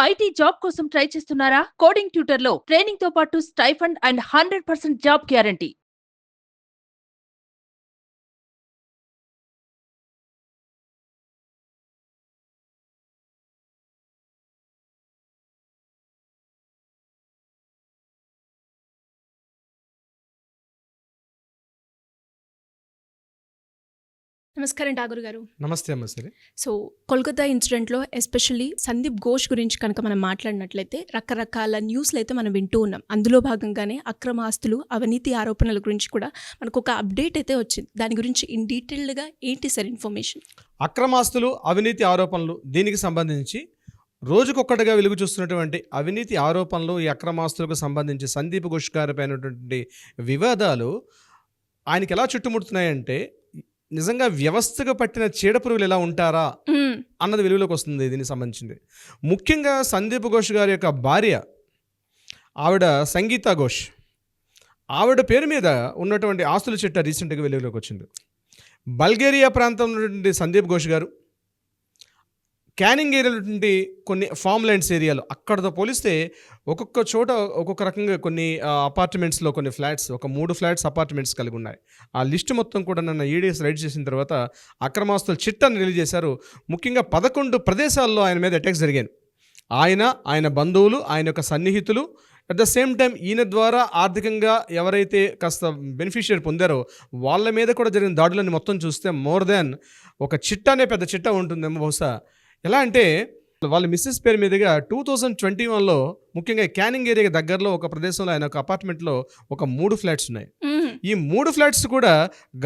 IT job కోసం try చేస్తున్నారా? Coding ట్యూటర్లో training తో పాటు స్టైఫండ్ అండ్ 100% జాబ్ గ్యారంటీ. నమస్కారం ఠాగూర్ గారు. నమస్తే అమ్మ. సరే, సో కోల్కతా ఇన్సిడెంట్లో ఎస్పెషల్లీ సందీప్ ఘోష్ గురించి కనుక మనం మాట్లాడినట్లయితే రకరకాల న్యూస్లు అయితే మనం వింటూ ఉన్నాం. అందులో భాగంగానే అక్రమ ఆస్తులు, అవినీతి ఆరోపణల గురించి కూడా మనకు ఒక అప్డేట్ అయితే వచ్చింది. దాని గురించి ఇన్ డీటెయిల్డ్గా ఏంటి సార్ ఇన్ఫర్మేషన్? అక్రమాస్తులు, అవినీతి ఆరోపణలు, దీనికి సంబంధించి రోజుకొక్కటిగా వెలుగు చూస్తున్నటువంటి అవినీతి ఆరోపణలు, ఈ అక్రమాస్తులకు సంబంధించి సందీప్ ఘోష్ గారిపై అయినటువంటి వివాదాలు ఆయనకి ఎలా చుట్టుముడుతున్నాయంటే నిజంగా వ్యవస్థగా పట్టిన చీడపురుగులు ఎలా ఉంటారా అన్నది వెలుగులోకి వస్తుంది. దీనికి సంబంధించింది ముఖ్యంగా సందీప్ ఘోష్ గారి యొక్క భార్య ఆవిడ సంగీత ఘోష్, ఆవిడ పేరు మీద ఉన్నటువంటి ఆస్తుల చిట్టా రీసెంట్గా వెలుగులోకి వచ్చింది. బల్గేరియా ప్రాంతంలో ఉన్నటువంటి సందీప్ ఘోష్ గారు క్యానింగ్ ఏరియాలో ఉన్నటువంటి కొన్ని ఫామ్ ల్యాండ్స్ ఏరియాలో అక్కడతో పోలిస్తే ఒక్కొక్క చోట ఒక్కొక్క రకంగా కొన్ని అపార్ట్మెంట్స్లో కొన్ని ఫ్లాట్స్, ఒక 3 ఫ్లాట్స్ అపార్ట్మెంట్స్ కలిగి ఉన్నాయి. ఆ లిస్టు మొత్తం కూడా నన్ను ఈడీఎస్ రైడ్ చేసిన తర్వాత అక్రమాస్తుల చిట్టాన్ని రిలీజ్ చేశారు. ముఖ్యంగా 11 ప్రదేశాల్లో ఆయన మీద అటాక్స్ జరిగాయి. ఆయన బంధువులు, ఆయన యొక్క సన్నిహితులు, అట్ ద సేమ్ టైం ఈయన ద్వారా ఆర్థికంగా ఎవరైతే కాస్త బెనిఫిషియరీ పొందారో వాళ్ళ మీద కూడా జరిగిన దాడులని మొత్తం చూస్తే మోర్ దాన్ ఒక చిట్టానే పెద్ద చిట్టా ఉంటుందేమో బహుశా. ఎలా అంటే వాళ్ళ మిస్సెస్ పేరు మీదుగా 2021లో ముఖ్యంగా క్యానింగ్ ఏరియా దగ్గరలో ఒక ప్రదేశంలో ఆయన ఒక అపార్ట్మెంట్లో ఒక 3 ఫ్లాట్స్ ఉన్నాయి. ఈ 3 ఫ్లాట్స్ కూడా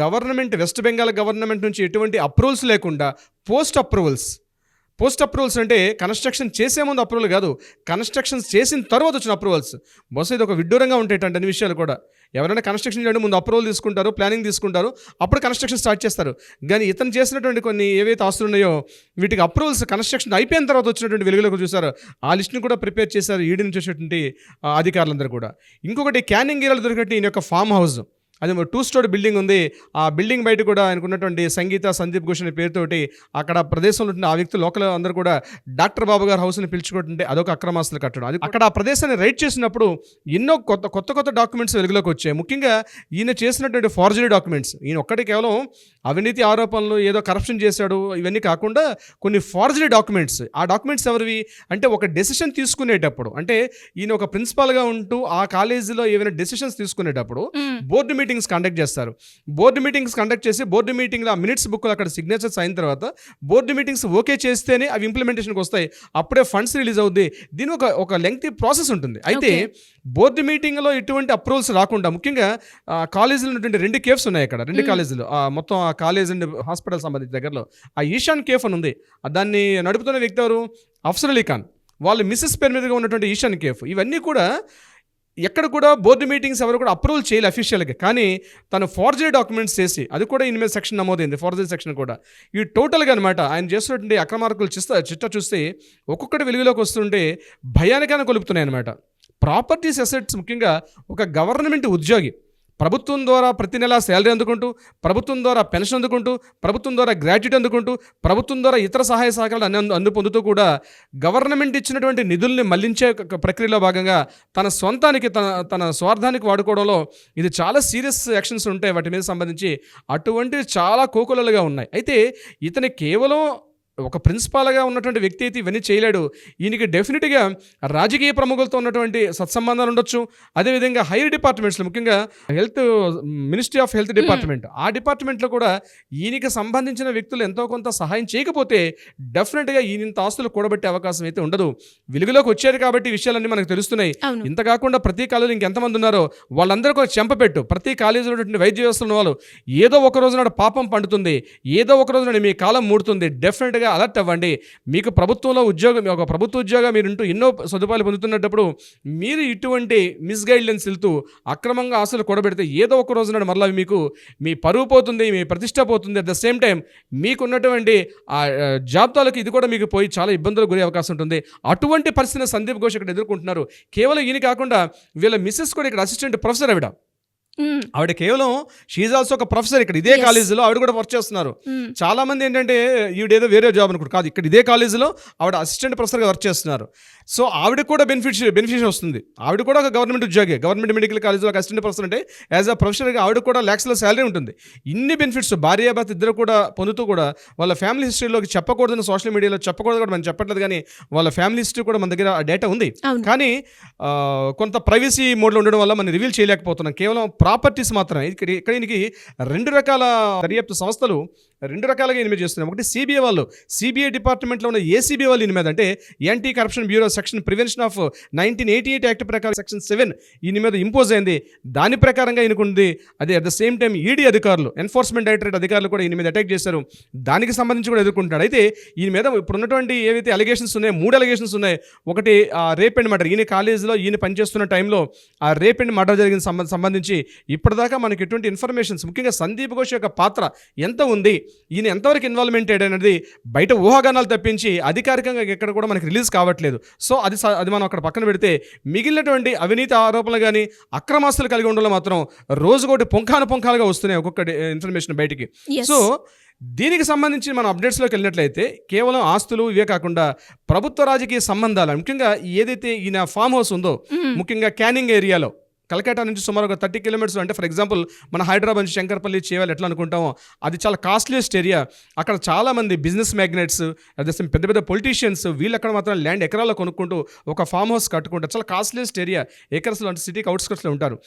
గవర్నమెంట్, వెస్ట్ బెంగాల్ గవర్నమెంట్ నుంచి ఎటువంటి అప్రూవల్స్ లేకుండా పోస్ట్ అప్రూవల్స్ అంటే కన్స్ట్రక్షన్ చేసే ముందు అప్రూవల్ కాదు, కన్స్ట్రక్షన్స్ చేసిన తర్వాత వచ్చిన అప్రూవల్స్. బహుశా ఇది ఒక విడ్డూరంగా ఉంటాయి అన్ని విషయాలు కూడా. ఎవరైనా కన్స్ట్రక్షన్ చేయడం ముందు అప్రూవల్ తీసుకుంటారు, ప్లానింగ్ తీసుకుంటారు, అప్పుడు కన్స్ట్రక్షన్ స్టార్ట్ చేస్తారు. కానీ ఇతను చేసినటువంటి కొన్ని ఏవైతే ఆస్తులు ఉన్నాయో వీటికి అప్రూవల్స్ కన్స్ట్రక్షన్ అయిపోయిన తర్వాత వచ్చినటువంటి వెలుగులోకి చూసారు. ఆ లిస్ట్ని కూడా ప్రిపేర్ చేశారు ఈడీ నుంచి వచ్చేటువంటి అధికారులందరూ కూడా. ఇంకొకటి క్యానింగ్ ఏరియాలో దొరికినట్టు ఈయన యొక్క ఫామ్ హౌస్, అది 2 స్టోరీ బిల్డింగ్ ఉంది. ఆ బిల్డింగ్ బయట కూడా ఆయనకున్నటువంటి సందీప్ ఘోష్ అనే పేరుతోటి అక్కడ ప్రదేశంలో ఉన్న ఆ వ్యక్తులు లోకల్ అందరూ కూడా డాక్టర్ బాబు గారి హౌస్ని పిలుచుకుంటుంటే అదొక అక్రమాస్తులు కట్టడం. అది అక్కడ ఆ ప్రదేశాన్ని రైడ్ చేసినప్పుడు ఎన్నో కొత్త డాక్యుమెంట్స్ వెలుగులోకి వచ్చాయి. ముఖ్యంగా ఈయన చేసినటువంటి ఫార్జరీ డాక్యుమెంట్స్, ఈయన ఒక్కటి కేవలం అవినీతి ఆరోపణలు, ఏదో కరప్షన్ చేశాడు ఇవన్నీ కాకుండా కొన్ని ఫార్జరీ డాక్యుమెంట్స్. ఆ డాక్యుమెంట్స్ ఎవరివి అంటే ఒక డెసిషన్ తీసుకునేటప్పుడు, అంటే ఈయన ఒక ప్రిన్సిపాల్గా ఉంటూ ఆ కాలేజీలో ఏమైనా డెసిషన్స్ తీసుకునేటప్పుడు బోర్డు మీటింగ్స్ కండక్ట్ చేస్తారు. బోర్డు మీటింగ్స్ కండక్ట్ చేసి బోర్డు మీటింగ్లో ఆ మినిట్స్ బుక్లో అక్కడ సిగ్నేచర్స్ అయిన తర్వాత బోర్డు మీటింగ్స్ ఓకే చేస్తేనే అవి ఇంప్లిమెంటేషన్కి వస్తాయి, అప్పుడే ఫండ్స్ రిలీజ్ అవుద్ది. దీని ఒక లెంగ్తీ ప్రాసెస్ ఉంటుంది. అయితే బోర్డు మీటింగ్లో ఎటువంటి అప్రూవల్స్ రాకుండా ముఖ్యంగా కాలేజీలో ఉన్నటువంటి 2 కేఫ్స్ ఉన్నాయి అక్కడ, 2 కాలేజీలు మొత్తం ఆ కాలేజ్ అండ్ హాస్పిటల్ సంబంధించిన దగ్గరలో ఆ ఈశాన్ కేఫ్ అని ఉంది. దాన్ని నడుపుతున్న వ్యక్తి ఎవరు? అఫ్సర్ అలీ ఖాన్, వాళ్ళు మిస్సెస్ పేరు మీదుగా ఉన్నటువంటి ఈశాన్ కేఫ్. ఇవన్నీ కూడా ఎక్కడ కూడా బోర్డు మీటింగ్స్ ఎవరు కూడా అప్రూవల్ చేయాలి అఫీషియల్గా, కానీ తను ఫార్జరీ డాక్యుమెంట్స్ చేసి అది కూడా ఈయన మీద సెక్షన్ నమోదైంది, ఫార్జరీ సెక్షన్ కూడా. ఈ టోటల్గా అనమాట ఆయన చేస్తున్నటువంటి అక్రమార్కులు చిట్టా చూస్తే ఒక్కొక్కటి వెలుగులోకి వస్తుంటే భయానికైనా కొలుపుతున్నాయి అనమాట. ప్రాపర్టీస్ అసెట్స్, ముఖ్యంగా ఒక గవర్నమెంట్ ఉద్యోగి ప్రభుత్వం ద్వారా ప్రతి నెలా శాలరీ అందుకుంటూ, ప్రభుత్వం ద్వారా పెన్షన్ అందుకుంటూ, ప్రభుత్వం ద్వారా గ్రాట్యుటీ అందుకుంటూ, ప్రభుత్వం ద్వారా ఇతర సహాయ సహకారాలు పొందుతూ కూడా గవర్నమెంట్ ఇచ్చినటువంటి నిధుల్ని మళ్లించే ప్రక్రియలో భాగంగా తన సొంతానికి తన స్వార్థానికి వాడుకోవడంలో ఇది చాలా సీరియస్ యాక్షన్స్ ఉంటాయి వాటి మీద సంబంధించి. అటువంటివి చాలా కోకొలలుగా ఉన్నాయి. అయితే ఇతని కేవలం ఒక ప్రిన్సిపాల్గా ఉన్నటువంటి వ్యక్తి అయితే ఇవన్నీ చేయలేడు. ఈయనకి డెఫినెట్గా రాజకీయ ప్రముఖులతో ఉన్నటువంటి సత్సంబంధాలు ఉండొచ్చు. అదేవిధంగా హైయర్ డిపార్ట్మెంట్స్లో, ముఖ్యంగా మినిస్ట్రీ ఆఫ్ హెల్త్ డిపార్ట్మెంట్, ఆ డిపార్ట్మెంట్లో కూడా ఈయనకి సంబంధించిన వ్యక్తులు ఎంతో కొంత సహాయం చేయకపోతే డెఫినెట్గా ఈయనంత ఆస్తులు కూడబెట్టే అవకాశం అయితే ఉండదు. వెలుగులోకి వచ్చారు కాబట్టి విషయాలన్నీ మనకు తెలుస్తున్నాయి. ఇంత కాకుండా ప్రతి కాలేజీలో ఇంకెంతమంది ఉన్నారో వాళ్ళందరూ కూడా చెంపపెట్టు. ప్రతి కాలేజీలో ఉన్నటువంటి వైద్య వ్యవస్థలో ఉన్న వాళ్ళు ఏదో ఒక రోజు నాడు పాపం పండుతుంది, ఏదో ఒక రోజు నాడు మీ కాలం మూడుతుంది. డెఫినెట్గా అలర్ట్ అవ్వండి. మీకు ప్రభుత్వంలో ఉద్యోగం, ఒక ప్రభుత్వ ఉద్యోగం మీరుంటూ ఎన్నో సదుపాయాలు పొందుతున్నప్పుడు మీరు ఇటువంటి మిస్గైడ్లెన్స్ వెళ్తూ అక్రమంగా ఆశలు కూడబెడితే ఏదో ఒక రోజు నాడు మరలా మీకు మీ పరువు పోతుంది, మీ ప్రతిష్ట పోతుంది. అట్ ద సేమ్ టైం మీకున్నటువంటి ఆ జాబితాలకు ఇది కూడా మీకు పోయి చాలా ఇబ్బందులు గురే అవకాశం ఉంటుంది. అటువంటి పరిస్థితిని సందీప్ ఘోష్ ఇక్కడ ఎదుర్కొంటున్నారు. కేవలం ఈయన కాకుండా వీళ్ళ మిస్సెస్ కూడా ఇక్కడ అసిస్టెంట్ ప్రొఫెసర్ ఆవిడ. ఆవిడ కేవలం షీఈ్ ఆల్సో ఒక ప్రొఫెసర్ ఇక్కడ ఇదే Yes. కాలేజీలో ఆవిడ కూడా వర్క్ చేస్తున్నారు. చాలా మంది ఏంటంటే ఈవిడేదో వేరే జాబ్ అనుకుంటారు, కాదు ఇక్కడ ఇదే కాలేజీలో ఆవిడ అసిస్టెంట్ ప్రొఫెసర్గా వర్క్ చేస్తున్నారు. సో ఆవిడకి కూడా బెనిఫిషియల్ వస్తుంది. ఆవిడ కూడా ఒక గవర్నమెంట్ ఉద్యోగి, గవర్నమెంట్ మెడికల్ కాలేజ్లో ఒక అసిస్టెంట్ ప్రొఫెసర్ అంటే యాజ్ అ ప్రొఫెసర్గా ఆవిడ కూడా ల్యాక్స్లో శాలరీ ఉంటుంది. ఇన్ని బెనిఫిట్స్ భార్యాభర్త ఇద్దరు కూడా పొందుతూ కూడా వాళ్ళ ఫ్యామిలీ హిస్టరీలోకి చెప్పకూడదని సోషల్ మీడియాలో చెప్పకూడదు కూడా మనం చెప్పట్లేదు, కానీ వాళ్ళ ఫ్యామిలీ హిస్టరీ కూడా మన దగ్గర ఆ డేటా ఉంది. అవును. కానీ కొంత ప్రైవసీ మోడ్లో ఉండడం వల్ల మనం రివీల్ చేయలేకపోతున్నాం. కేవలం ప్రాపర్టీస్ మాత్రమే. ఇక్కడ ఈయనకి 2 రకాల దర్యాప్తు సంస్థలు 2 రకాలుగా ఈయన మీద చేస్తున్నాయి. ఒకటి సిబిఐ వాళ్ళు, సిబిఐ డిపార్ట్మెంట్లో ఉన్న ఏసీబీ వాళ్ళు ఈయన మీద, అంటే anti corruption bureau section prevention of 1988 act ప్రకారం సెక్షన్ 7 ఈయన మీద ఇంపోజ్ అయింది. దాని ప్రకారంగా ఈయనకుంది. అదే at the same time ED అధికారులు, ఎన్ఫోర్స్మెంట్ డైరెక్టరేట్ అధికారులు కూడా ఈయన మీద అటాక్ చేశారు. దానికి సంబంధించి కూడా ఎదుర్కొంటున్నాడు. అయితే ఈయన మీద ఇప్పుడు ఉన్నటువంటి ఏవైతే అలిగేషన్స్ ఉన్నాయో 3 అలిగేషన్స్ ఉన్నాయి. ఒకటి రేప్ అండ్ మర్డర్, ఈయన కాలేజీలో ఈయన పనిచేస్తున్న టైంలో ఆ రేప్ అండ్ మర్డర్ జరిగిన సంబంధించి ఇప్పటిదాకా మనకి ఎటువంటి ఇన్ఫర్మేషన్స్, ముఖ్యంగా సందీప్ ఘోష్ యొక్క పాత్ర ఎంత ఉంది, ఈయన ఎంతవరకు ఇన్వాల్వ్మెంటెడ్ అనేది బయట ఊహాగానాలు తప్పించి అధికారికంగా ఎక్కడ కూడా మనకి రిలీజ్ కావట్లేదు. సో అది మనం అక్కడ పక్కన పెడితే మిగిలినటువంటి అవినీతి ఆరోపణలు కానీ అక్రమాస్తులు కలిగి ఉండడంలో మాత్రం రోజుకోటి పుంఖాలుగా వస్తున్నాయి ఒక్కొక్క ఇన్ఫర్మేషన్ బయటికి. Yes. సో దీనికి సంబంధించి మనం అప్డేట్స్లోకి వెళ్ళినట్లయితే కేవలం ఆస్తులు ఇవే కాకుండా ప్రభుత్వ రాజకీయ సంబంధాలు, ముఖ్యంగా ఏదైతే ఈయన ఫామ్ హౌస్ ఉందో, ముఖ్యంగా క్యానింగ్ ఏరియాలో కలకట్టా నుంచి సుమారు ఒక 30 కిలోమీటర్స్, అంటే ఫర్ ఎగ్జాంపుల్ మన హైదరాబాద్ నుంచి శంకర్పల్లి చేయాలి ఎట్లా అనుకుంటామో అది చాలా కాస్ట్లీయెస్ట్ ఏరియా. అక్కడ చాలామంది బిజినెస్ మ్యాగ్నెట్స్, అదే పెద్ద పెద్ద పొలిటీషియన్స్ వీళ్ళు అక్కడ మాత్రం ల్యాండ్ ఎకరాల్లో కొనుక్కుంటూ ఒక ఫామ్ హౌస్ కట్టుకుంటారు. చాలా కాస్ట్లీయెస్ట్ ఏరియా, ఏకర్స్లో, అంటే సిటీకి అవుట్స్కట్స్లో ఉంటారు.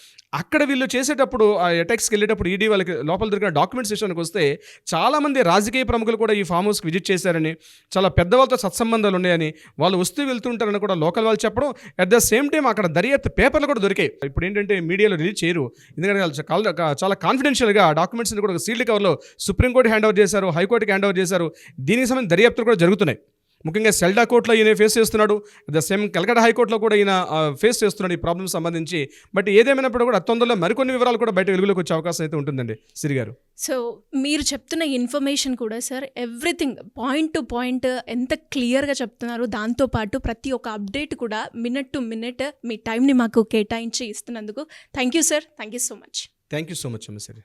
అక్కడ వీళ్ళు చేసేటప్పుడు ఆ అటాక్స్కి వెళ్ళేటప్పుడు ఈడీ వాళ్ళకి లోపల దొరికిన డాక్యుమెంట్స్ విషయానికి వస్తే చాలామంది రాజకీయ ప్రముఖులు కూడా ఈ ఫామ్ హౌస్కి విజిట్ చేశారని, చాలా పెద్ద వాళ్ళతో సత్సంబంధాలు ఉన్నాయని, వాళ్ళు వస్తూ వెళ్తుంటారని కూడా లోకల్ వాళ్ళు చెప్పడం. అట్ ద సేమ్ టైం అక్కడ దర్యాప్తు పేపర్లు కూడా దొరికాయి. ఇప్పుడు ఏంటంటే మీడియాలో రిలీజ్ చేయరు, ఎందుకంటే చాలా కాన్ఫిడెన్షియల్గా ఆ డాక్యుమెంట్స్ని కూడా సీల్డ్ కవర్లో సుప్రీంకోర్టు హ్యాండ్ ఓవర్ చేశారు, హైకోర్టుకి హ్యాండ్ ఓవర్ చేశారు. దీనికి సంబంధించిన దర్యాప్తులు కూడా జరుగుతున్నాయి. ముఖ్యంగా సెల్డా కోర్టులో ఈయన ఫేస్ చేస్తున్నాడు, ద సేమ్ కలకట్టా హైకోర్టులో కూడా ఈయన ఫేస్ చేస్తున్నాడు ఈ ప్రాబ్లమ్ సంబంధించి. బట్ ఏదేమైనప్పుడు కూడా తొందరలో మరికొన్ని వివరాలు కూడా బయట వెలుగులోకి వచ్చే అవకాశం అయితే ఉంటుందండి సిరి గారు. సో మీరు చెప్తున్న ఇన్ఫర్మేషన్ కూడా sir everything point to point ఎంత క్లియర్గా చెప్తున్నారు. దాంతోపాటు ప్రతి ఒక్క అప్డేట్ కూడా మినిట్ టు మినిట్ మీ టైంని మాకు కేటాయించి ఇస్తున్నందుకు thank you sir. Thank you so much. Thank you so much అమ్మ సిరి.